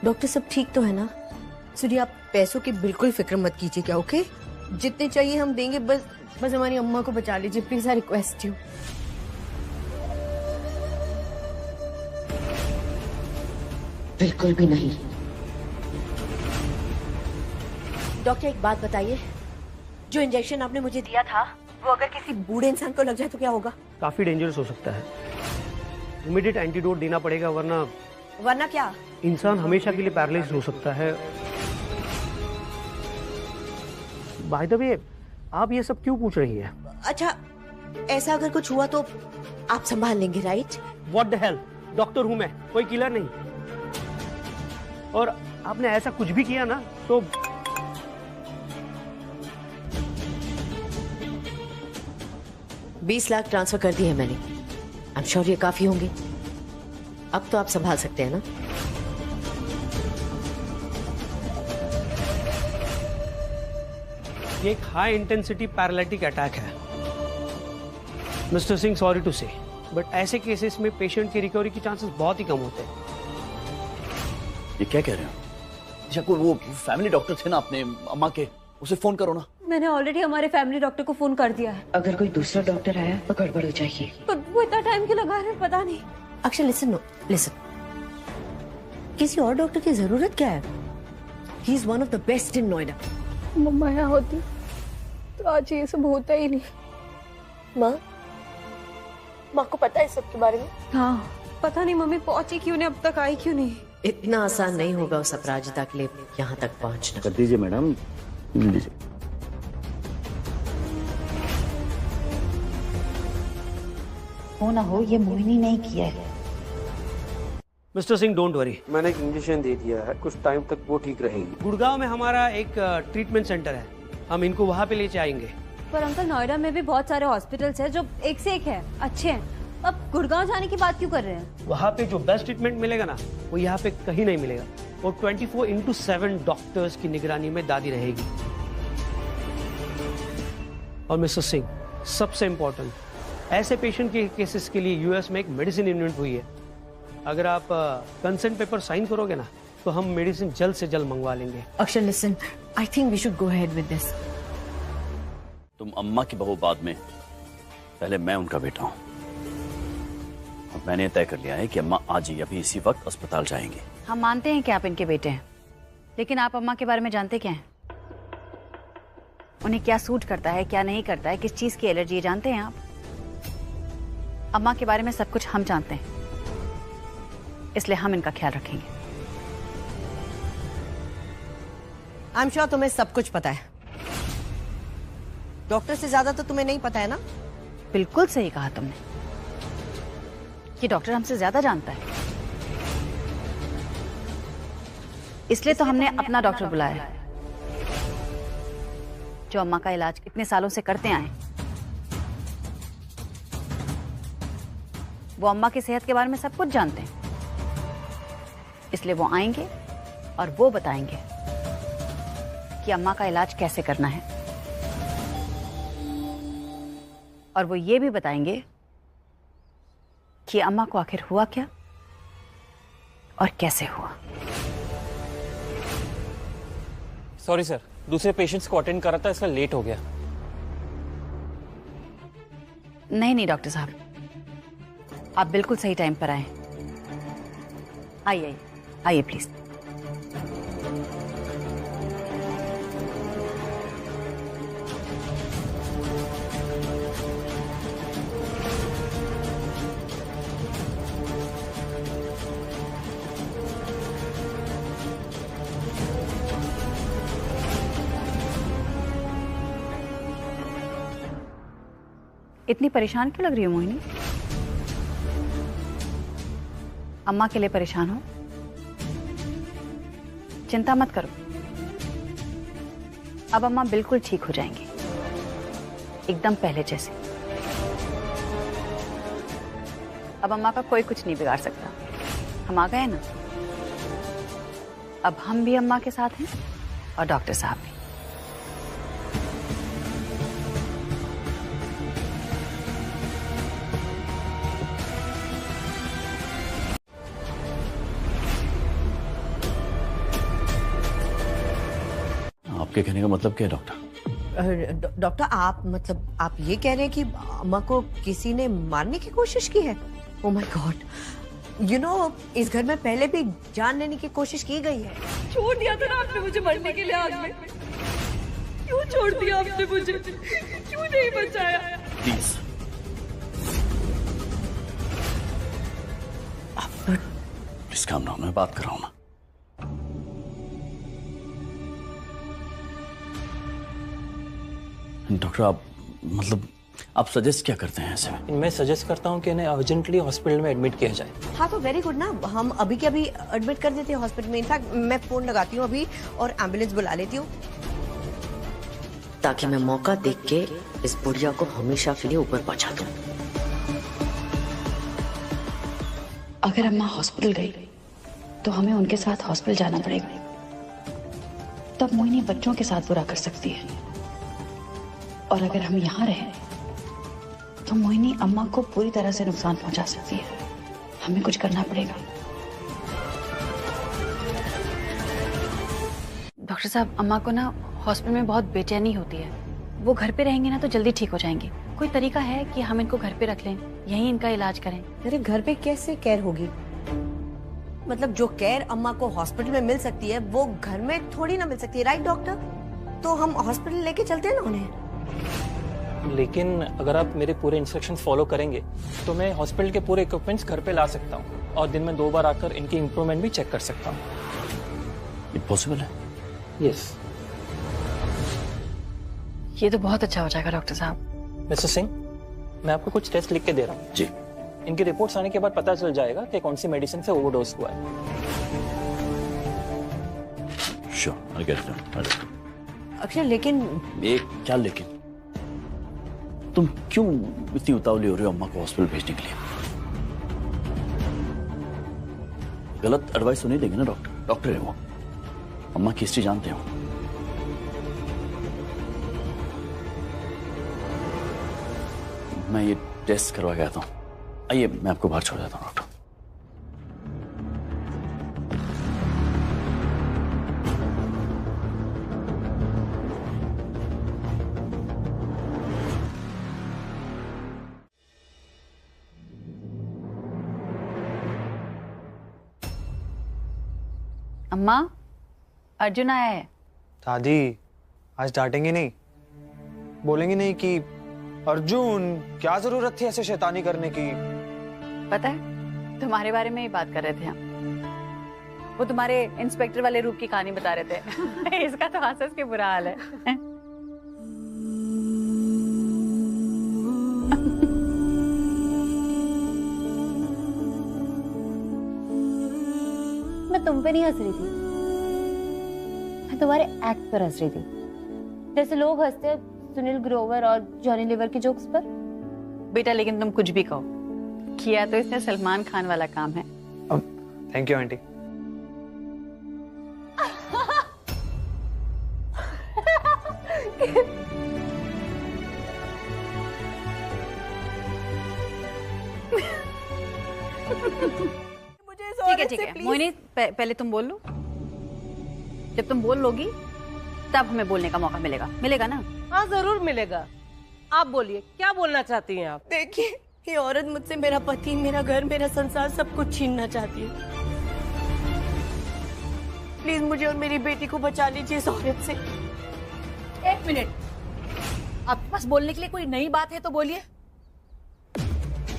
Doctor सब ठीक तो है ना? सुनिए, आप पैसों की बिल्कुल फिक्र मत कीजिए क्या, ओके? जितने चाहिए हम देंगे, बस हमारी अम्मा को बचा लीजिए प्लीज, आई रिक्वेस्ट यू। बिल्कुल भी नहीं। डॉक्टर एक बात बताइए, जो इंजेक्शन आपने मुझे दिया था वो अगर किसी बूढ़े इंसान को लग जाए तो क्या होगा? काफी डेंजरस हो सकता है, इमीडिएट एंटीडोट देना पड़ेगा, वरना क्या? इंसान हमेशा के लिए पैरालाइज हो सकता है। बाय द वे, आप ये सब क्यों पूछ रही है? अच्छा, ऐसा अगर कुछ हुआ तो आप संभाल लेंगे, right? What the hell, doctor हूं मैं, कोई किलर नहीं। और आपने ऐसा कुछ भी किया ना तो 20 लाख ट्रांसफर कर दिए हैं मैंने। आई एम श्योर ये काफी होंगे। अब तो आप संभाल सकते हैं ना? ये एक हाई इंटेंसिटी पैरालिटिक अटैक है मिस्टर सिंह, सॉरी टू से, बट ऐसे केसेस में पेशेंट की रिकवरी के चांसेस बहुत ही कम होते हैं। ये क्या कह रहे हो? अच्छा, कोई वो फैमिली डॉक्टर थे ना अपने अम्मा के, उसे फोन करो ना। मैंने ऑलरेडी हमारे फैमिली डॉक्टर को फोन कर दिया है। अगर कोई दूसरा डॉक्टर आया तो गड़बड़ हो जाएगी। पर वो इतना टाइम क्यों लगा रहे हैं पता नहीं। अक्षय लिसन, किसी और डॉक्टर की जरूरत क्या है? He is one of the best in Noida. मम्मा यहाँ होती तो आज ये सब होता ही नहीं। माँ को पता है सब के बारे में? हाँ, पता नहीं मम्मी पहुंची क्यों नहीं, अब तक आई क्यों नहीं। इतना आसान नहीं होगा उस अपराजिता के लिए यहाँ तक पहुँचना। कर दीजिए मैडम, लीजिए। हो ना हो, ये मोहिनी नहीं किया है। मिस्टर सिंह डोंट वरी, मैंने एक इंजेक्शन दे दिया है, कुछ टाइम तक वो ठीक रहेगी। गुड़गांव में हमारा एक ट्रीटमेंट सेंटर है, हम इनको वहाँ पे ले जाएंगे। पर अंकल, नोएडा में भी बहुत सारे हॉस्पिटल्स हैं जो एक से एक है, अच्छे हैं। अब गुड़गांव जाने की बात क्यों कर रहे हैं? वहाँ पे जो बेस्ट ट्रीटमेंट मिलेगा ना, वो यहाँ पे कहीं नहीं मिलेगा। और 24/7 डॉक्टर्स की निगरानी में दादी रहेगी। और मिस्टर सिंह, सबसे इम्पोर्टेंट, ऐसे पेशेंट के केसेस के लिए यूएस में एक मेडिसिन इन्वेंट हुई है। अगर आप कंसेंट पेपर साइन करोगे ना तो हम मेडिसिन जल्द से जल्द मंगवा लेंगे। Akshay listen, I think we should go ahead with this. तुम अम्मा की बहू बाद में, पहले मैं उनका बेटा हूं। अब मैंने तय कर लिया है कि अम्मा आज ही अभी इसी वक्त अस्पताल जाएंगे। हम मानते हैं कि आप इनके बेटे हैं, लेकिन आप अम्मा के बारे में जानते क्या हैं? उन्हें क्या सूट करता है, क्या नहीं करता है, किस चीज की एलर्जी है, जानते हैं आप? अम्मा के बारे में सब कुछ हम जानते हैं, इसलिए हम इनका ख्याल रखेंगे। आई एम श्योर तुम्हें सब कुछ पता है। डॉक्टर से ज्यादा तो तुम्हें नहीं पता है ना? बिल्कुल सही कहा तुमने, कि डॉक्टर हमसे ज्यादा जानता है। इसलिए तो हमने अपना डॉक्टर बुलाया है, जो अम्मा का इलाज इतने सालों से करते आए। वो अम्मा की सेहत के बारे में सब कुछ जानते हैं, इसलिए वो आएंगे और वो बताएंगे कि अम्मा का इलाज कैसे करना है। और वो ये भी बताएंगे कि अम्मा को आखिर हुआ क्या और कैसे हुआ। सॉरी सर, दूसरे पेशेंट्स को अटेंड करा था, इसलिए लेट हो गया। नहीं डॉक्टर साहब, आप बिल्कुल सही टाइम पर आए। आइए आइए प्लीज। इतनी परेशान क्यों लग रही हो मोहिनी? अम्मा के लिए परेशान हो? चिंता मत करो, अब अम्मा बिल्कुल ठीक हो जाएंगी, एकदम पहले जैसे। अब अम्मा का कोई कुछ नहीं बिगाड़ सकता, हम आ गए ना। अब हम भी अम्मा के साथ हैं और डॉक्टर साहब भी। आपके कहने का मतलब क्या है डॉक्टर? डॉक्टर आप ये कह रहे हैं कि अम्मा को किसी ने मारने की कोशिश की है? Oh my God, you know इस घर में पहले भी जान लेने की कोशिश की गई है। छोड़ दिया था ना आपने मुझे मरने के लिए आग में। क्यों छोड़ दिया आपने मुझे? क्यों नहीं बचाया? प्लीज प्लीज काम डाउन, मैं बात कर रहा हूं ना। डॉक्टर आप सजेस्ट क्या करते हैं ऐसे में? मैं सजेस्ट करता हूँ कि इन्हें अर्जेंटली हॉस्पिटल में एडमिट किया जाए। हाँ तो वेरी गुड ना, हम अभी के अभी एडमिट कर देते हैं हॉस्पिटल में। इनफैक्ट मैं फोन लगाती हूँ अभी और एम्बुलेंस बुला लेती हूँ, ताकि मैं मौका देख के इस बुढ़िया को हमेशा के लिए ऊपर पहुंचा दूं। अगर अम्मा हॉस्पिटल गई तो हमें उनके साथ हॉस्पिटल जाना पड़ेगा। तब मोहिनी बच्चों के साथ बुरा कर सकती है, और अगर हम यहाँ रहें तो मोहिनी अम्मा को पूरी तरह से नुकसान पहुंचा सकती है। हमें कुछ करना पड़ेगा। डॉक्टर साहब, अम्मा को ना हॉस्पिटल में बहुत बेचैनी होती है। वो घर पे रहेंगे ना तो जल्दी ठीक हो जाएंगे। कोई तरीका है कि हम इनको घर पे रख लें, यहीं इनका इलाज करें? अरे घर पे कैसे केयर होगी? मतलब जो केयर अम्मा को हॉस्पिटल में मिल सकती है वो घर में थोड़ी ना मिल सकती है, राइट डॉक्टर? तो हम हॉस्पिटल लेके चलते हैं ना उन्हें। लेकिन अगर आप मेरे पूरे इंस्ट्रक्शंस फॉलो करेंगे तो मैं हॉस्पिटल के पूरे इक्विपमेंट्स घर पे ला सकता हूँ और दिन में 2 बार आकर इनकी इम्प्रूवमेंट भी चेक कर सकता हूँ। ये पॉसिबल है? यस। ये तो बहुत अच्छा हो जाएगा डॉक्टर साहब। मिस्टर सिंह, मैं आपको कुछ टेस्ट लिख के दे रहा हूँ। जी। इनकी रिपोर्ट्स आने के बाद पता चल जाएगा कि कौन सी मेडिसिन से ओवरडोज हुआ है। Sure, I get it. Akshay लेकिन क्या लेकिन? तुम क्यों इतनी उतावली हो रही हो अम्मा को हॉस्पिटल भेजने के लिए? गलत एडवाइस तो नहीं देंगे ना डॉक्टर? डॉक्टर है वो, अम्मा की हिस्ट्री जानते हो। मैं ये टेस्ट करवा के आता हूँ। आइए, मैं आपको बाहर छोड़ जाता हूँ डॉक्टर। अम्मा, अर्जुन आया है। दादी, आज डांटेंगी नहीं? बोलेंगी नहीं कि अर्जुन क्या जरूरत थी ऐसे शैतानी करने की? पता है, तुम्हारे बारे में ही बात कर रहे थे हम। वो तुम्हारे इंस्पेक्टर वाले रूप की कहानी बता रहे थे। इसका तो हंस के बुरा हाल है। मैं तुम पे नहीं हंस रही थी, मैं तुम्हारे एक्ट पर हंस रही थी। जैसे लोग हंसते हैं सुनील ग्रोवर और जॉनी लीवर के जोक्स पर। बेटा, लेकिन तुम कुछ भी कहो, किया तो इसने सलमान खान वाला काम है। Thank you aunty. ठीक है। मोहिनी, पहले तुम बोल लो। जब तुम बोल लोगी तब हमें बोलने का मौका मिलेगा ना? हाँ जरूर मिलेगा। आप बोलिए, क्या बोलना चाहती हैं आप? देखिए, ये औरत मुझसे मेरा पति, मेरा घर, मेरा संसार सब कुछ छीनना चाहती है। प्लीज मुझे और मेरी बेटी को बचा लीजिए इस औरत से। 1 मिनट, आपके पास बोलने के लिए कोई नई बात है तो बोलिए।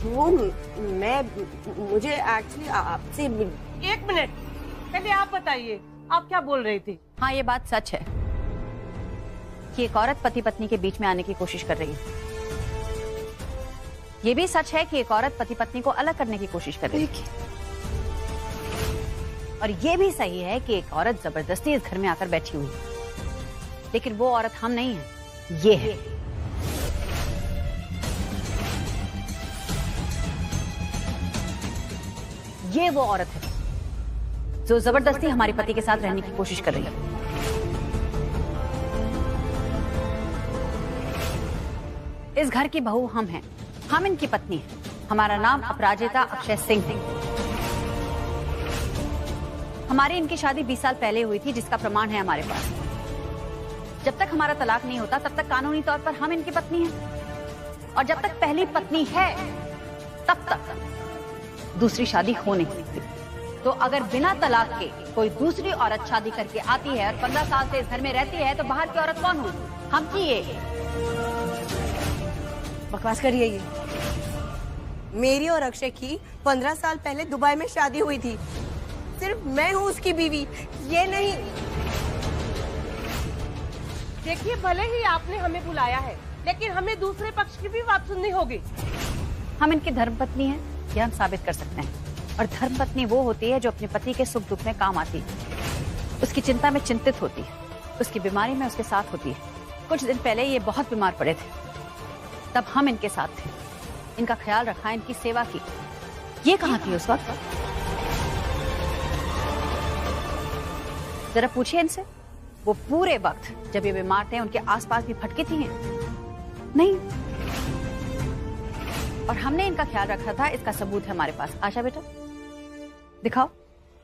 वो मुझे एक्चुअली आपसे 1 मिनट, पहले आप बताइए, आप क्या बोल रही थी? हाँ, ये बात सच है कि एक औरत पति पत्नी के बीच में आने की कोशिश कर रही है। ये भी सच है कि एक औरत पति पत्नी को अलग करने की कोशिश कर रही है। और ये भी सही है कि एक औरत जबरदस्ती इस घर में आकर बैठी हुई है। लेकिन वो औरत हम नहीं है, ये है। ये वो औरत है जो जबरदस्ती हमारे पति के साथ रहने की कोशिश कर रही है। इस घर की बहू हम हैं, हम इनकी पत्नी हैं। हमारा नाम अपराजिता अक्षय सिंह है। हमारी इनकी शादी 20 साल पहले हुई थी, जिसका प्रमाण है हमारे पास। जब तक हमारा तलाक नहीं होता तब तक कानूनी तौर पर हम इनकी पत्नी हैं, और जब तक पहली पत्नी है तब तक दूसरी शादी हो नहीं सकती। तो अगर बिना तलाक के कोई दूसरी औरत शादी करके आती है और 15 साल से इस घर में रहती है तो बाहर की औरत कौन होगी? हम की ये। बकवास करिए ये। मेरी और अक्षय की 15 साल पहले दुबई में शादी हुई थी। सिर्फ मैं हूँ उसकी बीवी, ये नहीं। देखिए, भले ही आपने हमें बुलाया है, लेकिन हमें दूसरे पक्ष की भी बात सुननी होगी। हम इनकी धर्मपत्नी हैं, यह हम साबित कर सकते हैं। और धर्मपत्नी वो होती है जो अपने पति के सुख दुख में काम आती है, उसकी चिंता में चिंतित होती है, उसकी बीमारी में उसके साथ होती है। कुछ दिन पहले ये बहुत बीमार पड़े थे, तब हम इनके साथ थे, इनका ख्याल रखा, इनकी सेवा की। ये कहाँ थी उस वक्त? जरा पूछिए इनसे, वो पूरे वक्त जब ये बीमार थे उनके आसपास भी भटकी थी? नहीं। और हमने इनका ख्याल रखा था, इसका सबूत है हमारे पास। आशा बेटा दिखाओ।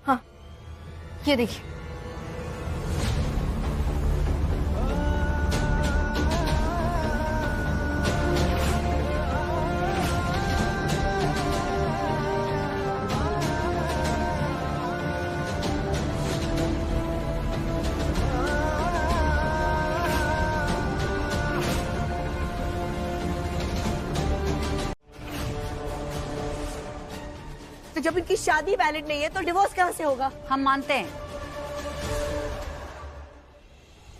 हाँ, ये देखिए। तो जब इनकी शादी वैलिड नहीं है तो डिवोर्स कहाँ से होगा? हम मानते हैं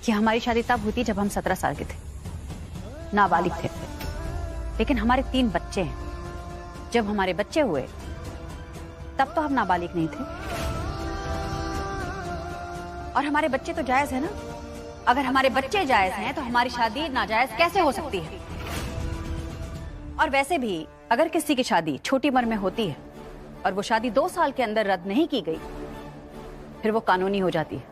कि हमारी शादी तब हुई थी जब हम 17 साल के थे, नाबालिग थे। लेकिन हमारे 3 बच्चे हैं। जब हमारे बच्चे हुए तब तो हम नाबालिग नहीं थे। और हमारे बच्चे तो जायज है ना। अगर हमारे बच्चे जायज हैं तो हमारी शादी नाजायज कैसे हो सकती है? और वैसे भी अगर किसी की शादी छोटी उम्र में होती है और वो शादी 2 साल के अंदर रद्द नहीं की गई, फिर वो कानूनी हो जाती है।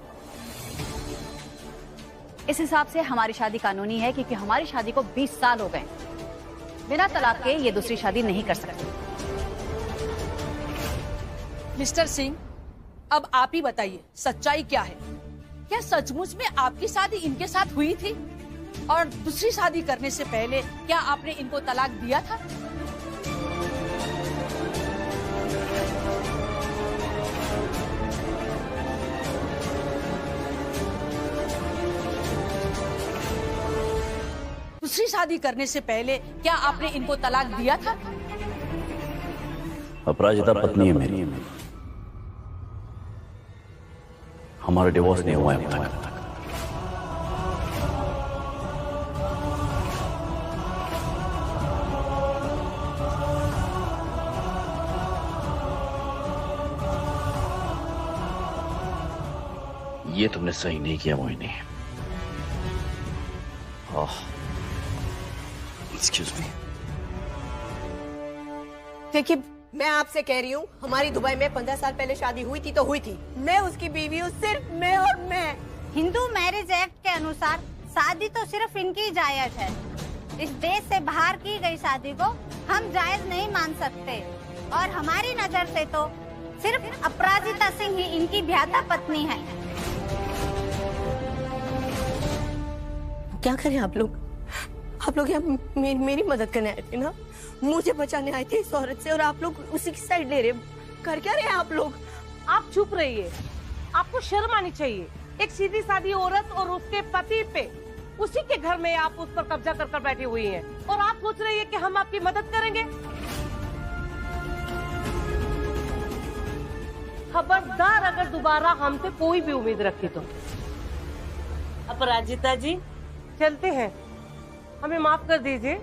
इस हिसाब से हमारी शादी कानूनी है, क्योंकि हमारी शादी को 20 साल हो गए। बिना तलाक के ये दूसरी शादी नहीं कर सकते। मिस्टर सिंह, अब आप ही बताइए, सच्चाई क्या है? क्या सचमुच में आपकी शादी इनके साथ हुई थी? और दूसरी शादी करने से पहले क्या आपने इनको तलाक दिया था? दूसरी शादी करने से पहले क्या आपने इनको तलाक दिया था? अपराजिता पत्नी है मेरी। हमारा डिवोर्स नहीं हुआ है अभी तक। ये तुमने सही नहीं किया मोहिनी। Excuse me. देखिए, मैं आपसे कह रही हूँ, हमारी दुबई में 15 साल पहले शादी हुई थी तो हुई थी। मैं उसकी बीवी हूँ, सिर्फ मैं और मैं। हिंदू मैरिज एक्ट के अनुसार शादी तो सिर्फ इनकी जायज है। इस देश से बाहर की गई शादी को हम जायज नहीं मान सकते। और हमारी नजर से तो सिर्फ अपराजिता सिंह ही इनकी ब्याहता पत्नी है। क्या करें आप लोग? आप लोग यहाँ मेरी मदद करने आए थे ना, मुझे बचाने आए थे इस औरत से, और आप लोग उसी की साइड ले रहे। कर क्या रहे हैं आप लोग? आप चुप रहिए, आपको शर्म आनी चाहिए। एक सीधी सादी औरत और उसके पति पे, उसी के घर में आप उस पर कब्जा कर बैठी हुई हैं, और आप सोच रही है कि हम आपकी मदद करेंगे? खबरदार अगर दोबारा हमसे कोई भी उम्मीद रखी तो। अपराजिता जी, चलते हैं, हमें माफ कर दीजिए।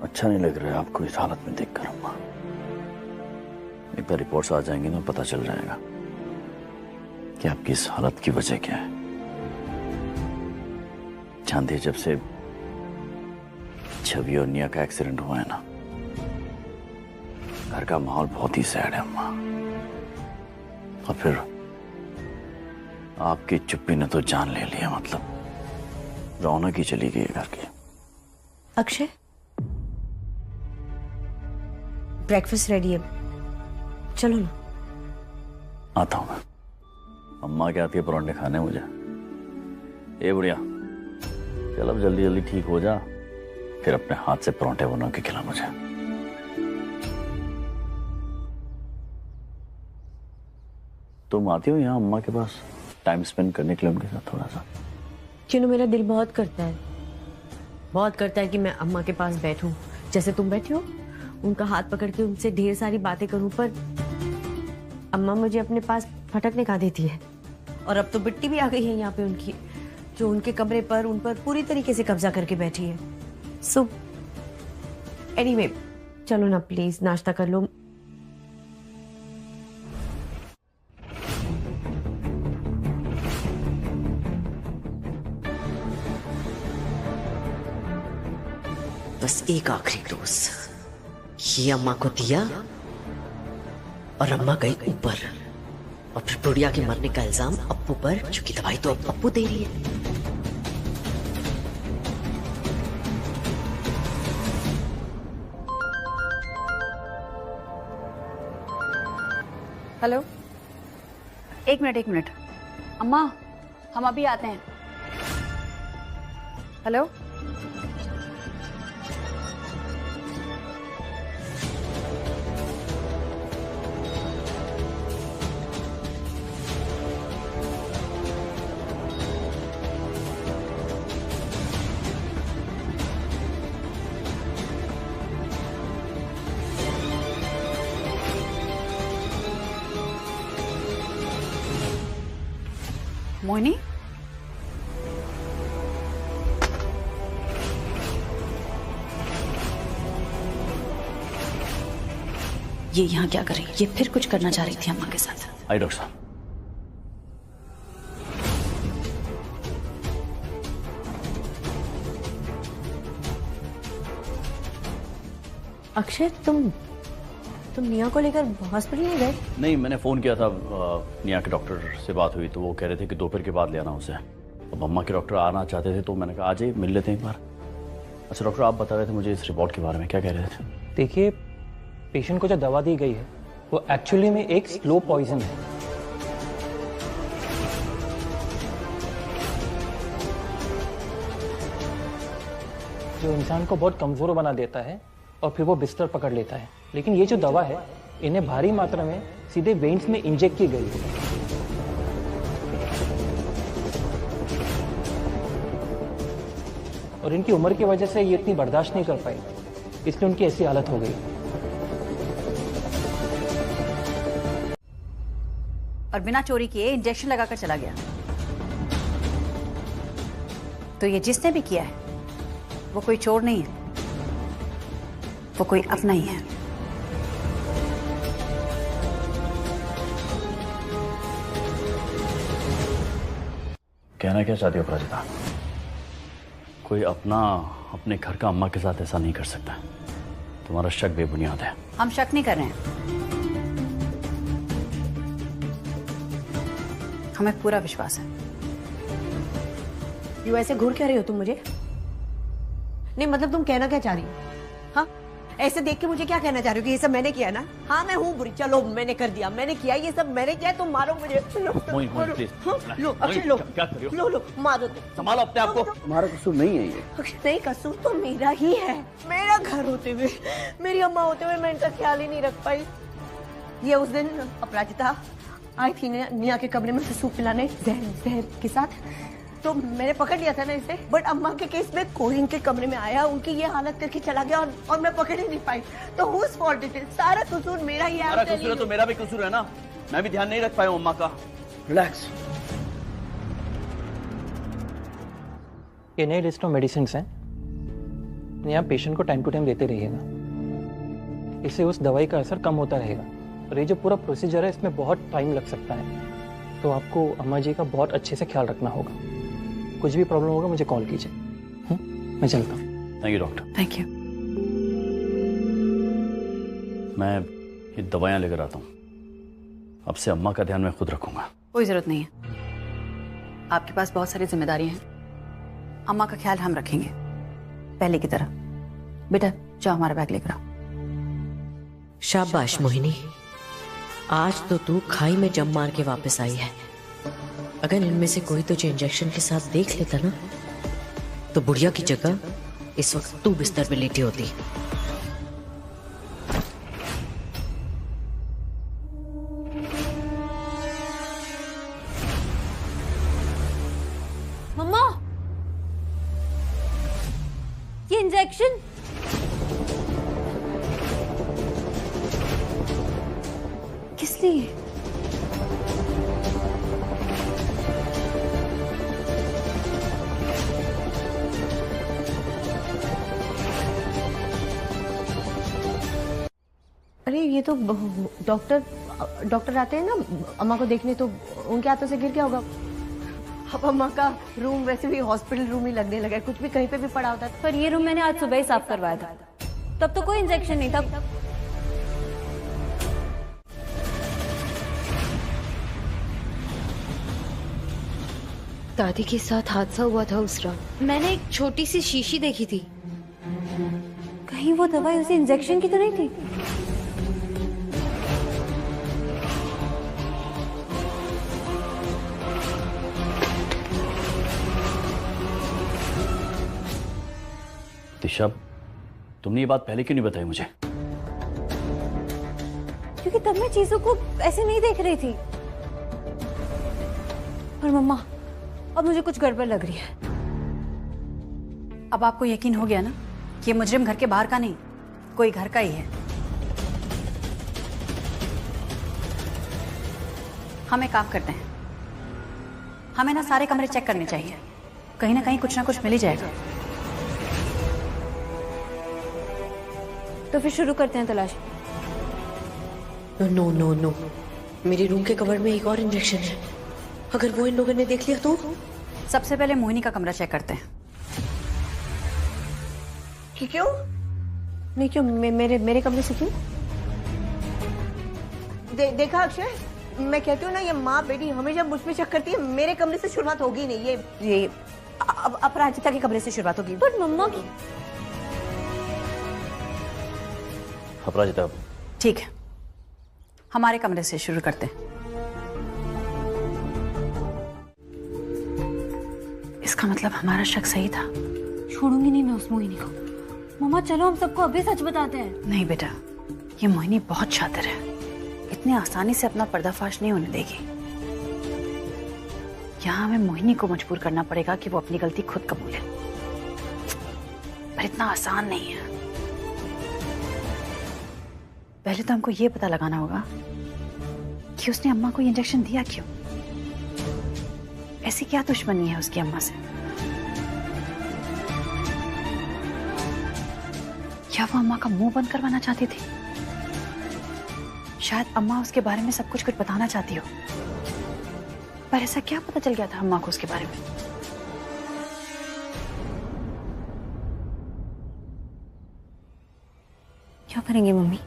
अच्छा नहीं लग रहा है आपको इस हालत में देखकर अम्मा। एक बार रिपोर्ट्स आ जाएंगी ना, पता चल जाएगा कि आपकी इस हालत की वजह क्या है। जानती है, जब से छवि और निया का एक्सीडेंट हुआ है ना, घर का माहौल बहुत ही सैड है अम्मा। और फिर आपकी चुप्पी ने तो जान ले लिया, मतलब रौनक ही चली गई घर की। अक्षय, ब्रेकफास्ट रेडी है, चलो ना। आता हूँ मैं। अम्मा के हाथ के परोंठे खाने मुझे। ए बुढ़िया, चल अब जल्दी जल्दी ठीक हो जा, फिर अपने हाथ से परोंठे बना के खिला मुझे। तुम आती हो यहाँ अम्मा के पास टाइम स्पेंड करने के लिए उनके साथ थोड़ा सा? चिन्नू, मेरा दिल बहुत करता है कि मैं अम्मा के पास बैठूं, जैसे तुम बैठी हो, उनका हाथ पकड़ के उनसे ढेर सारी बातें करूं, पर अम्मा मुझे अपने पास फटकने का देती है। और अब तो बिट्टी भी आ गई है यहाँ पे उनकी, जो उनके कमरे पर उन पर पूरी तरीके से कब्जा करके बैठी है। सो एनीवे, चलो ना प्लीज नाश्ता कर लो। बस एक आखिरी डोज ये अम्मा को दिया और अम्मा गई ऊपर, और फिर बुढ़िया के मरने का इल्जाम अप्पू पर, क्योंकि दवाई तो अब अप्पू दे रही है। हेलो, एक मिनट। अम्मा, हम अभी आते हैं। हेलो, मोहिनी, ये यहाँ क्या कर रही है? ये फिर कुछ करना चाह रही थी अम्मा के साथ। आई डॉक्टर साहब। अक्षय, तुम निया को लेकर हॉस्पिटल नहीं गए? नहीं, मैंने फ़ोन किया था, निया के डॉक्टर से बात हुई तो वो कह रहे थे कि दोपहर के बाद ले आना उसे। अब अम्मा के डॉक्टर आना चाहते थे तो मैंने कहा आज ही मिल लेते हैं एक बार। अच्छा डॉक्टर, आप बता रहे थे मुझे इस रिपोर्ट के बारे में, क्या कह रहे थे? देखिए, पेशेंट को जो दवा दी गई है वो एक्चुअली में एक स्लो पॉइजन है। जो इंसान को बहुत कमज़ोर बना देता है और फिर वो बिस्तर पकड़ लेता है। लेकिन ये जो दवा है, इन्हें भारी मात्रा में सीधे वेन्स में इंजेक्ट की गई है। और इनकी उम्र की वजह से ये इतनी बर्दाश्त नहीं कर पाई, इसलिए उनकी ऐसी हालत हो गई। और बिना चोरी किए इंजेक्शन लगाकर चला गया। तो ये जिसने भी किया है वो कोई चोर नहीं है, वो कोई अपना ही है। कहना क्या चाहती हो अपराजिता? कोई अपना अपने घर का अम्मा के साथ ऐसा नहीं कर सकता। तुम्हारा शक बेबुनियाद है। हम शक नहीं कर रहे हैं, हमें पूरा विश्वास है। यू ऐसे घूर क्या रही हो तुम मुझे? नहीं मतलब तुम कहना क्या चाह रही हो? हाँ, ऐसे देख के मुझे क्या कहना चाह रही हो कि ये सब मैंने किया ना? हाँ मैं हूँ बुरी, चलो मैंने कर दिया, मैंने किया, ये सब मैंने किया, तुम मारो मुझे। मोहिनी, प्लीज। लो अक्षय, लो क्या कर रही हो? लो मारो तुम। संभालो अपने आप को, तुम्हारा कसूर नहीं है ये। अक्षय नहीं, कसूर तो मेरा ही है। मेरा घर होते हुए, मेरी अम्मा होते हुए मैं इनका ख्याल ही नहीं रख पाई। ये उस दिन अपराजिता आई थी निया के कमरे में सूप पिलाने जहर के साथ, तो मैंने पकड़ लिया था ना इसे। बट अम्मा के केस में कोई इनके कमरे में आया, उनकी ये हालत करके चला गया और मैं पकड़ ही नहीं पाई। तो हुज फॉल्ट इट इज? सारा कसूर मेरा ही है। सारा कसूर है तो मेरा भी कसूर है ना। मैं भी ध्यान नहीं रख पाया अम्मा का। रिलैक्स। ये नए लिस्ट ऑफ मेडिसिन हैं, यहाँ पेशेंट को टाइम टू टाइम देते रहिएगा, इससे उस दवाई का असर कम होता रहेगा। और ये जो पूरा प्रोसीजर है इसमें बहुत टाइम लग सकता है, तो आपको अम्मा जी का बहुत अच्छे से ख्याल रखना होगा। कुछ भी प्रॉब्लम होगा मुझे कॉल कीजिए। मैं चलता हूँ। Thank you doctor. Thank you. मैं ये दवाइयाँ लेकर आता हूँ। अब से अम्मा का ध्यान मैं खुद रखूंगा। कोई जरूरत नहीं है, आपके पास बहुत सारी जिम्मेदारियां हैं। अम्मा का ख्याल हम रखेंगे पहले की तरह। बेटा जाओ हमारा बैग लेकर आओ। शाबाश मोहिनी, आज तो तू खाई में जम मार के वापस आई है। अगर इनमें से कोई तुझे इंजेक्शन के साथ देख लेता ना, तो बुढ़िया की जगह इस वक्त तू बिस्तर पे लेटी होती। मम्मा, ये इंजेक्शन किस लिए? अरे ये तो डॉक्टर आते हैं ना अम्मा को देखने, तो उनके हाथों से गिर गया होगा। अब अम्मा का रूम वैसे भी हॉस्पिटल रूम ही लगने लगा है, कुछ भी कहीं पे भी पड़ा होता है। पर ये रूम मैंने आज सुबह ही साफ करवाया था, तब तो कोई इंजेक्शन नहीं था। दादी के साथ हादसा हुआ था उस रात। मैंने एक छोटी सी शीशी देखी थी। कहीं वो दवाई उसे इंजेक्शन की तो नहीं थी? दिशा, तुमने ये बात पहले क्यों नहीं बताई मुझे? क्योंकि तब मैं चीजों को ऐसे नहीं देख रही थी। पर मम्मा, अब मुझे कुछ गड़बड़ लग रही है। अब आपको यकीन हो गया ना कि ये मुजरिम घर के बाहर का नहीं, कोई घर का ही है। हम एक काम करते हैं, हमें ना सारे कमरे चेक करने चाहिए, कहीं ना कहीं कुछ ना कुछ मिल ही जाएगा। तो फिर शुरू करते हैं तलाश। नो नो नो, मेरे रूम के कवर में एक और इंजेक्शन है। अगर वो इन लोगों ने देख लिया तो? सबसे पहले मोहिनी का कमरा चेक करते हैं। कि क्यों? नहीं क्यों? मेरे कमरे से क्यों? देखा अक्षय, मैं कहती हूँ ना, ये माँ बेटी हमेशा मुझ पे शक करती है। मेरे कमरे से शुरुआत होगी नहीं, ये अपराजिता के कमरे से शुरुआत होगी। पर मम्मा की अपराजिता, ठीक है, हमारे कमरे से शुरू करते हैं। इसका मतलब हमारा शक सही था। छोड़ूंगी नहीं मैं उस मोहिनी को। मम्मा चलो हम सबको अभी सच बताते हैं। नहीं बेटा, ये मोहिनी बहुत शातिर है, इतनी आसानी से अपना पर्दाफाश नहीं होने देगी। यहाँ हमें मोहिनी को मजबूर करना पड़ेगा कि वो अपनी गलती खुद कबूले, पर इतना आसान नहीं है। पहले तो हमको ये पता लगाना होगा कि उसने अम्मा को ये इंजेक्शन दिया क्यों। ऐसी क्या दुश्मनी है उसकी अम्मा से? क्या वो अम्मा का मुंह बंद करवाना चाहती थी? शायद अम्मा उसके बारे में सब कुछ बताना चाहती हो, पर ऐसा क्या पता चल गया था अम्मा को उसके बारे में? क्या करेंगे मम्मी?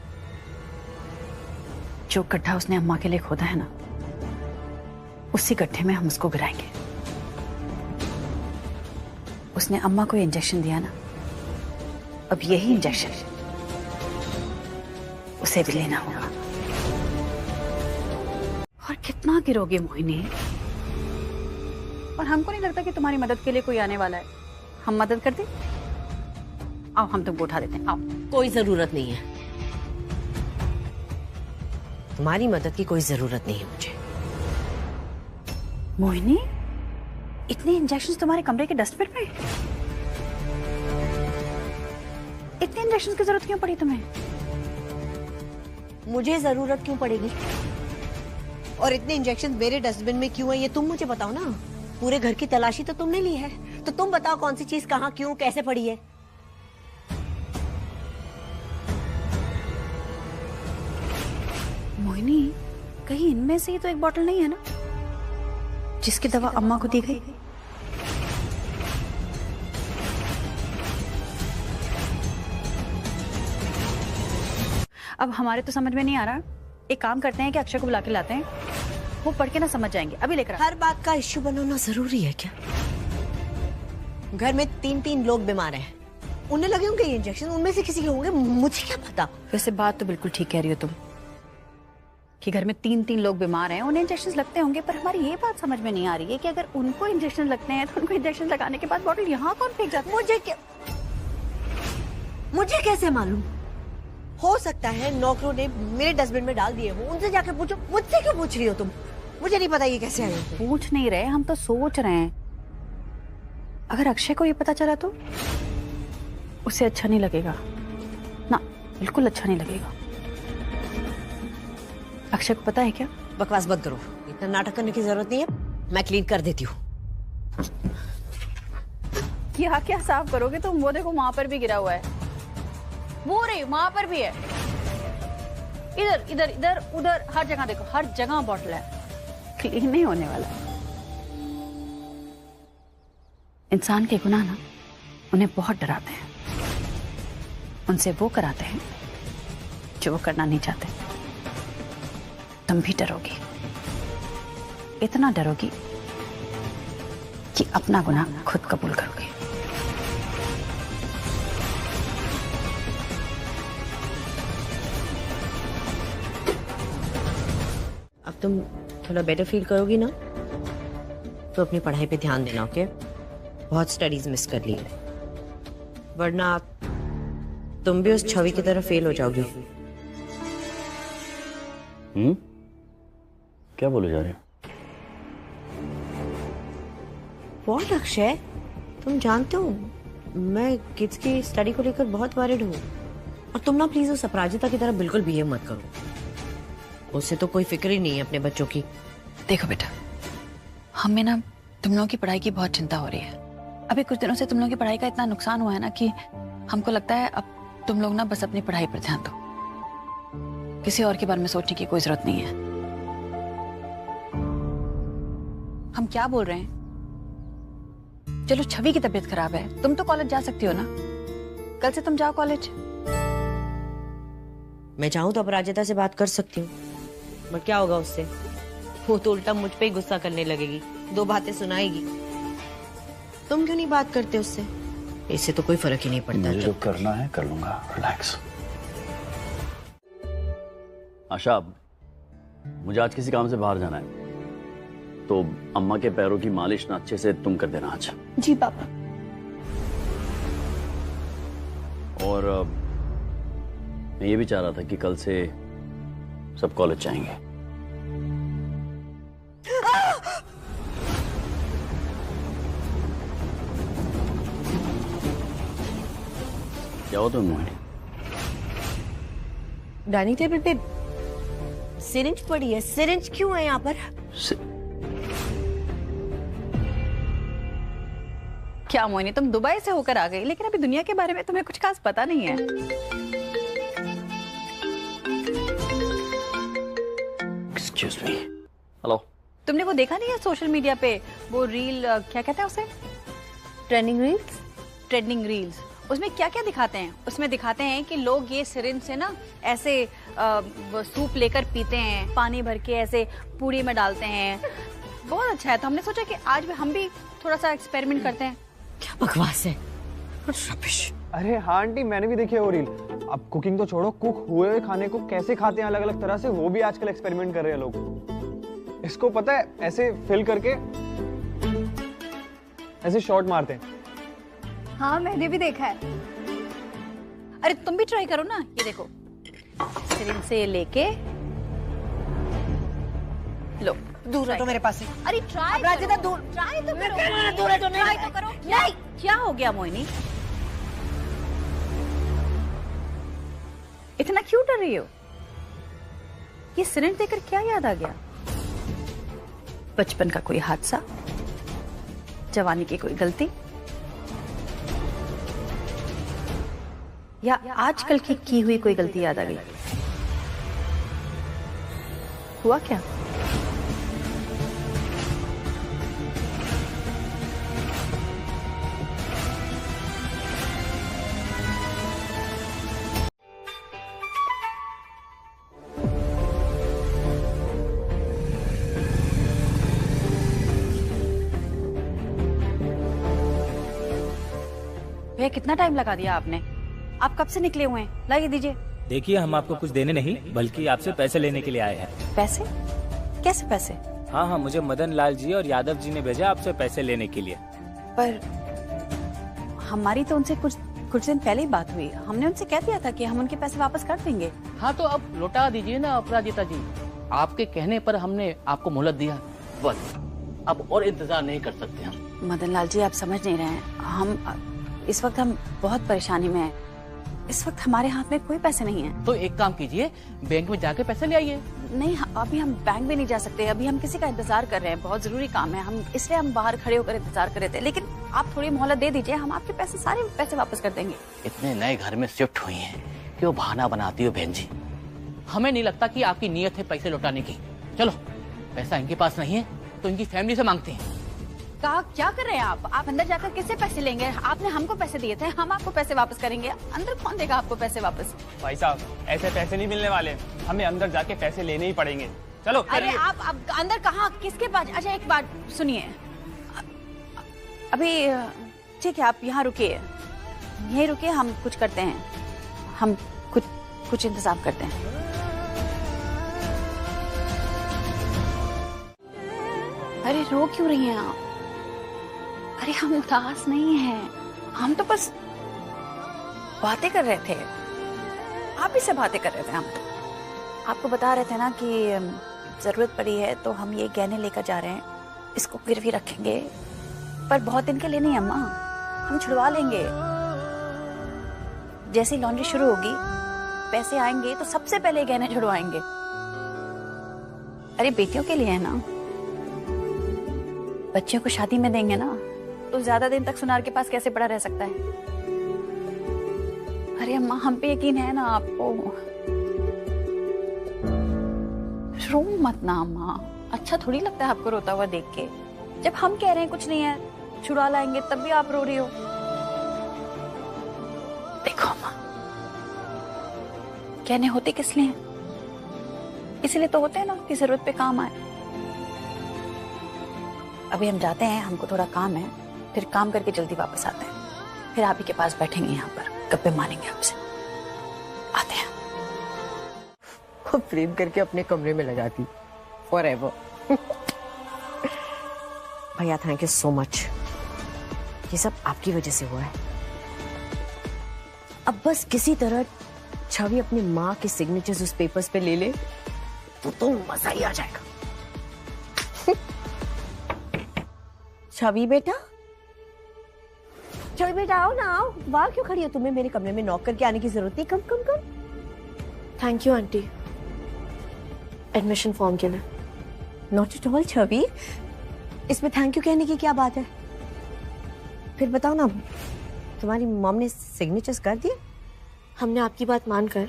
जो गड्ढा उसने अम्मा के लिए खोदा है ना, उसी गड्ढे में हम उसको गिराएंगे। उसने अम्मा को इंजेक्शन दिया ना, अब यही इंजेक्शन उसे भी लेना होगा। और कितना गिरोगे मोहिनी? और हमको नहीं लगता कि तुम्हारी मदद के लिए कोई आने वाला है। हम मदद कर दें? आओ, हम तुमको उठा देते हैं। आओ। कोई जरूरत नहीं है, तुम्हारी मदद की कोई जरूरत नहीं है मुझे। मोहिनी, इतने इंजेक्शंस तुम्हारे कमरे के डस्टबिन में? इतने इंजेक्शंस की जरूरत क्यों पड़ी तुम्हें? मुझे जरूरत क्यों पड़ेगी? और इतने इंजेक्शन मेरे डस्टबिन में क्यों है, ये तुम मुझे बताओ ना। पूरे घर की तलाशी तो तुमने ली है, तो तुम बताओ कौन सी चीज कहाँ, क्यों, कैसे पड़ी है। मोहिनी, कहीं इनमें से ही तो एक बोतल नहीं है ना जिसकी दवा अम्मा को दी गई? अब हमारे तो समझ में नहीं आ रहा। एक काम करते हैं कि अक्षय को बुला के लाते हैं, वो पढ़ के ना समझ जाएंगे। अभी लेकर हर बात का इश्यू बनाना जरूरी है क्या? घर में 3 लोग बीमार हैं, उन्हें लगे होंगे ये इंजेक्शन, उनमें से किसी के होंगे, मुझे क्या पता। वैसे बात तो बिल्कुल ठीक कह रही हो तुम, कि घर में 3-3 लोग बीमार हैं, उन्हें इंजेक्शन लगते होंगे, पर हमारी ये बात समझ में नहीं आ रही है कि अगर उनको इंजेक्शन लगते हैं तो उनको इंजेक्शन लगाने के बाद बॉटल यहाँ कौन फेंक जाता है? मुझे कैसे मालूम? हो सकता है नौकरों ने मेरे डस्टबिन में डाल दिए हो। उनसे जाके पूछो। मुझसे क्यों पूछ रही हो तुम? मुझे नहीं पता ये कैसे आए। पूछ नहीं रहे, हम तो सोच रहे हैं अगर अक्षय को ये पता चला तो उसे अच्छा नहीं लगेगा ना, बिल्कुल अच्छा नहीं लगेगा। अक्षय को पता है क्या? बकवास बंद करो, इतना नाटक करने की जरूरत नहीं है, मैं क्लीन कर देती हूँ। क्या साफ करोगे तुम? वो देखो वहां पर भी गिरा हुआ है, वो रे वहां पर भी है, इधर इधर इधर उधर, हर जगह देखो, हर जगह बॉटल है। क्लीन नहीं होने वाला। इंसान के गुनाह ना उन्हें बहुत डराते हैं, उनसे वो कराते हैं जो वो करना नहीं चाहते। तुम भी डरोगी, इतना डरोगी कि अपना गुनाह खुद कबूल करोगे। अब तुम थोड़ा बेटर फील करोगी ना तो अपनी पढ़ाई पे ध्यान देना, ओके? बहुत स्टडीज मिस कर ली है, वरना तुम भी उस छवि की तरह फेल हो जाओगी। क्या बोले जा रहे हो? व्हाट अक्षय, तुम जानते हो मैं किड्स की स्टडी को लेकर बहुत वरीड हूँ, और तुम ना प्लीज उस अपराजिता की तरह बिल्कुल बिहेव मत करो। उससे तो कोई फिक्र ही नहीं है अपने बच्चों की। देखो बेटा, हमें ना तुम लोगों की पढ़ाई की बहुत चिंता हो रही है। अभी कुछ दिनों से तुम लोगों की पढ़ाई का इतना नुकसान हुआ है ना कि हमको लगता है अब तुम लोग ना बस अपनी पढ़ाई पर ध्यान दो, किसी और के बारे में सोचने की कोई जरूरत नहीं है। हम क्या बोल रहे हैं? चलो छवि की तबीयत खराब है, तुम तो कॉलेज जा सकती हो ना, कल से तुम जाओ कॉलेज। मैं चाहूँ तो अपराजिता से बात कर सकती हूँ, पर क्या होगा उससे? वो तो उल्टा मुझ पे ही गुस्सा करने लगेगी, 2 बातें सुनाएगी। तुम क्यों नहीं बात करते उससे? इससे तो कोई फर्क ही नहीं पड़ता। मुझे जो करना है कर लूंगा, रिलैक्स। आशा, मुझे आज किसी काम से बाहर जाना है, तो अम्मा के पैरों की मालिश ना अच्छे से तुम कर देना आज। जी पापा। और मैं ये भी चाह रहा था कि कल से सब कॉलेज जाएंगे। क्या हो तुम मोहिनी? डाइनिंग टेबल पे सिरिंज पड़ी है। सिरिंज क्यों है यहाँ पर? क्या मोहिनी, तुम दुबई से होकर आ गई, लेकिन अभी दुनिया के बारे में तुम्हें कुछ खास पता नहीं है। Excuse me. हेलो। तुमने वो देखा नहीं है सोशल मीडिया पे, वो रील, क्या कहते हैं उसे? Trending reels. Trending reels. उसमें क्या क्या दिखाते हैं? उसमें दिखाते हैं कि लोग ये सिरिंज से ना ऐसे सूप लेकर पीते हैं, पानी भर के ऐसे पूरी में डालते हैं। बहुत अच्छा है, तो हमने सोचा कि आज हम भी थोड़ा सा एक्सपेरिमेंट करते हैं। क्या बकवास है, रबिश। अरे हाँ आंटी, मैंने भी देखी है वो रील। अब कुकिंग तो छोड़ो, कुक हुए हुए खाने को कैसे खाते हैं अलग अलग तरह से, वो भी आजकल एक्सपेरिमेंट कर रहे हैं लोग। इसको पता है, ऐसे फिल करके ऐसे शॉट मारते हैं। हाँ मैंने भी देखा है। अरे तुम भी ट्राई करो ना, ये देखो, सिरिंज से लेके लो। दूर हटो मेरे पास से। अरे ट्राई अपराजिता दूर। ट्राई तो करो। दूर हटो। ट्राई तो करो। नहीं, क्या हो गया मोहिनी? इतना क्यों डर रही हो? ये सिरिंज देखकर क्या याद आ गया? बचपन का कोई हादसा, जवानी की कोई गलती, या आजकल की हुई कोई गलती याद आ गई? हुआ क्या? भैया कितना टाइम लगा दिया आपने? आप कब से निकले हुए हैं? लाइए दीजिए। देखिए, हम आपको कुछ देने नहीं बल्कि आपसे पैसे लेने के लिए आए हैं। पैसे? कैसे पैसे? हाँ, मुझे मदन लाल जी और यादव जी ने भेजा आपसे पैसे लेने के लिए। पर हमारी तो उनसे कुछ दिन पहले ही बात हुई। हमने उनसे कह दिया था कि हम उनके पैसे वापस कर देंगे। हाँ तो अब लौटा दीजिए ना अपराजिता जी, आपके कहने पर हमने आपको मोहलत दिया, बस अब और इंतजार नहीं कर सकते हम। मदन लाल जी, आप समझ नहीं रहे हैं, इस वक्त हम बहुत परेशानी में हैं। इस वक्त हमारे हाथ में कोई पैसे नहीं है। तो एक काम कीजिए, बैंक में जाके पैसे ले आइए। नहीं, अभी हम बैंक भी नहीं जा सकते। अभी हम किसी का इंतजार कर रहे हैं, बहुत जरूरी काम है। इसलिए हम बाहर खड़े होकर इंतजार कर रहे थे। लेकिन आप थोड़ी मोहलत दे दीजिए, हम आपके पैसे सारे पैसे वापस कर देंगे। इतने नए घर में शिफ्ट हुई हैं कि वो बहाना बनाती हो बहन जी। हमें नहीं लगता कि आपकी नीयत है पैसे लौटाने की। चलो, पैसा इनके पास नहीं है तो इनकी फैमिली से मांगते हैं। क्या कर रहे हैं आप अंदर जाकर किससे पैसे लेंगे? आपने हमको पैसे दिए थे, हम आपको पैसे वापस करेंगे। अंदर कौन देगा आपको पैसे वापस? भाई साहब, ऐसे पैसे नहीं मिलने वाले, हमें अंदर जाके पैसे लेने ही पड़ेंगे। चलो। अरे आप अंदर कहाँ, किसके पास? अच्छा एक बात सुनिए, अभी ठीक है, आप यहाँ रुकिए, यहीं रुकिए, हम कुछ करते हैं, हम कुछ इंतजाम करते हैं। अरे रो क्यों रही हैं आप? अरे हम उदास नहीं हैं, हम तो बस बातें कर रहे थे, आप ही से बातें कर रहे थे। हम आपको बता रहे थे ना कि जरूरत पड़ी है तो हम ये गहने लेकर जा रहे हैं, इसको गिरवी रखेंगे, पर बहुत दिन के लिए नहीं अम्मा, हम छुड़वा लेंगे। जैसे ही लॉन्ड्री शुरू होगी, पैसे आएंगे तो सबसे पहले गहने छुड़वाएंगे। अरे बेटियों के लिए है ना, बच्चियों को शादी में देंगे ना, तो ज्यादा दिन तक सुनार के पास कैसे पड़ा रह सकता है? अरे अम्मा, हम पे यकीन है ना आपको। रो मत ना अम्मा, अच्छा थोड़ी लगता है आपको रोता हुआ देख के। जब हम कह रहे हैं कुछ नहीं है, छुड़ा लाएंगे, तब भी आप रो रही हो। देखो अम्मा, कहने होते किस लिए? इसलिए तो होते हैं ना कि जरूरत पे काम आए। अभी हम जाते हैं, हमको थोड़ा काम है, फिर काम करके जल्दी वापस आते हैं, फिर आप ही के पास बैठेंगे, यहाँ पर गप्पे मारेंगे आपसे। आते हैं। वो प्रेम करके अपने कमरे में लगाती फॉरएवर। भैया थैंक यू सो मच, ये सब आपकी वजह से हुआ है। अब बस किसी तरह छवि अपनी माँ के सिग्नेचर्स उस पेपर्स पे ले ले तो मजा ही आ जाएगा। छवि बेटा, छवि बेटा आओ ना, आओ। बाहर क्यों खड़ी हो? तुम्हें मेरे कमरे में नॉक करके आने की जरूरत नहीं। Come come come. Thank you aunty, admission form के लिए। नॉट एट ऑल छवि, इसमें थैंक यू कहने की क्या बात है? फिर बताओ ना, तुम्हारी मॉम ने सिग्नेचर्स कर दिए? हमने आपकी बात मानकर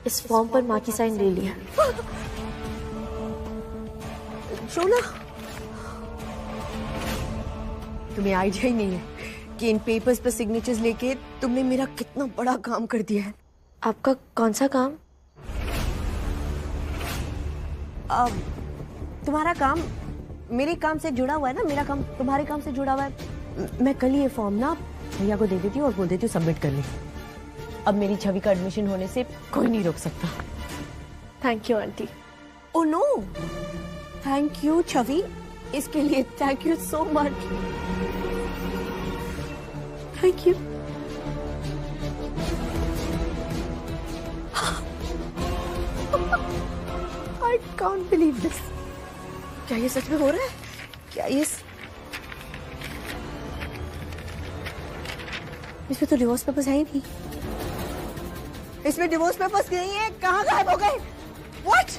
इस फॉर्म पर माँ की साइन ले लिया। शोना, तुम्हें आइडिया ही नहीं है कि इन पेपर्स पर सिग्नेचर्स लेके तुमने मेरा कितना बड़ा काम कर दिया है। आपका कौन सा काम? तुम्हारा काम मेरे काम से जुड़ा हुआ है ना, मेरा काम तुम्हारे काम से जुड़ा हुआ है। मैं कल ही ये फॉर्म ना भैया को दे देती हूँ और बोल देती हूँ सबमिट कर ले। अब मेरी छवि का एडमिशन होने से कोई नहीं रोक सकता। Thank you aunty. Oh no, thank you Chhavi, इसके लिए thank you so much. Thank you. I can't believe this. क्या ये सच में हो रहा है? क्या ये इसमें तो डिवोर्स पेपर्स है ही नहीं। इसमें डिवोर्स पेपर्स नहीं है, कहाँ गायब हो गए? What?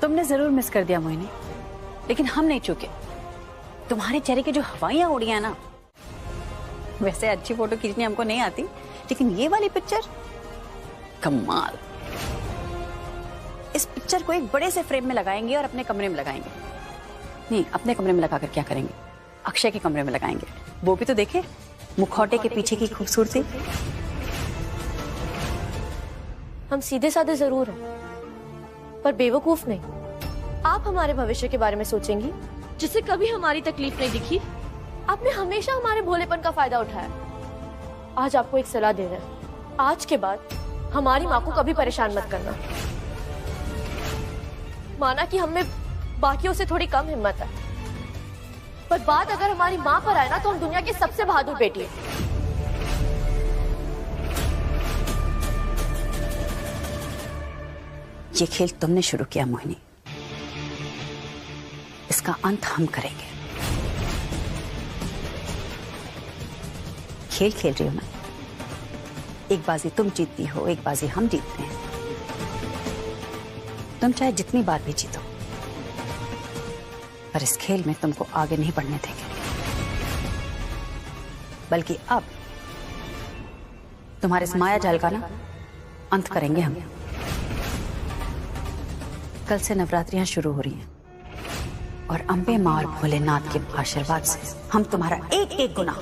तुमने जरूर मिस कर दिया मोहिनी, लेकिन हम नहीं चूके। तुम्हारे चेहरे की जो हवाइयां उड़ी हैं ना, वैसे अच्छी फोटो खींचनी हमको नहीं आती, लेकिन ये वाली पिक्चर कमाल। इस पिक्चर को एक बड़े से फ्रेम में लगाएंगे और अपने कमरे में लगाएंगे। नहीं, अपने कमरे में लगाकर क्या करेंगे? अक्षय के कमरे में लगाएंगे। वो भी तो देखे मुखौटे के पीछे की खूबसूरती। हम सीधे साधे जरूर हैं, पर बेवकूफ नहीं। आप हमारे भविष्य के बारे में सोचेंगी, जिसे कभी हमारी तकलीफ नहीं दिखी। आपने हमेशा हमारे भोलेपन का फायदा उठाया। आज आपको एक सलाह दे रहे हैं, आज के बाद हमारी माँ को कभी परेशान मत करना। माना कि हमें बाकियों से थोड़ी कम हिम्मत है, पर बात अगर हमारी माँ पर आए ना, तो हम दुनिया की सबसे बहादुर बेटी है। ये खेल तुमने शुरू किया मोहिनी, इसका अंत हम करेंगे। खेल खेल रही हूं मैं, एक बाजी तुम जीतती हो, एक बाजी हम जीतते हैं। तुम चाहे जितनी बार भी जीतो, पर इस खेल में तुमको आगे नहीं बढ़ने देंगे, बल्कि अब तुम्हारे इस माया जाल का ना अंत करेंगे हम। कल से नवरात्रियां शुरू हो रही हैं और अंबे मां और भोलेनाथ के आशीर्वाद से हम तुम्हारा एक एक गुनाह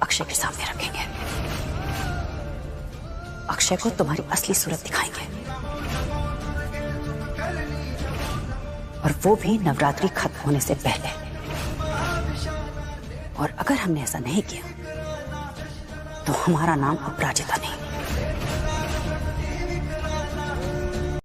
अक्षय के सामने रखेंगे। अक्षय को तुम्हारी असली सूरत दिखाएंगे, और वो भी नवरात्रि खत्म होने से पहले। और अगर हमने ऐसा नहीं किया तो हमारा नाम अपराजिता नहीं,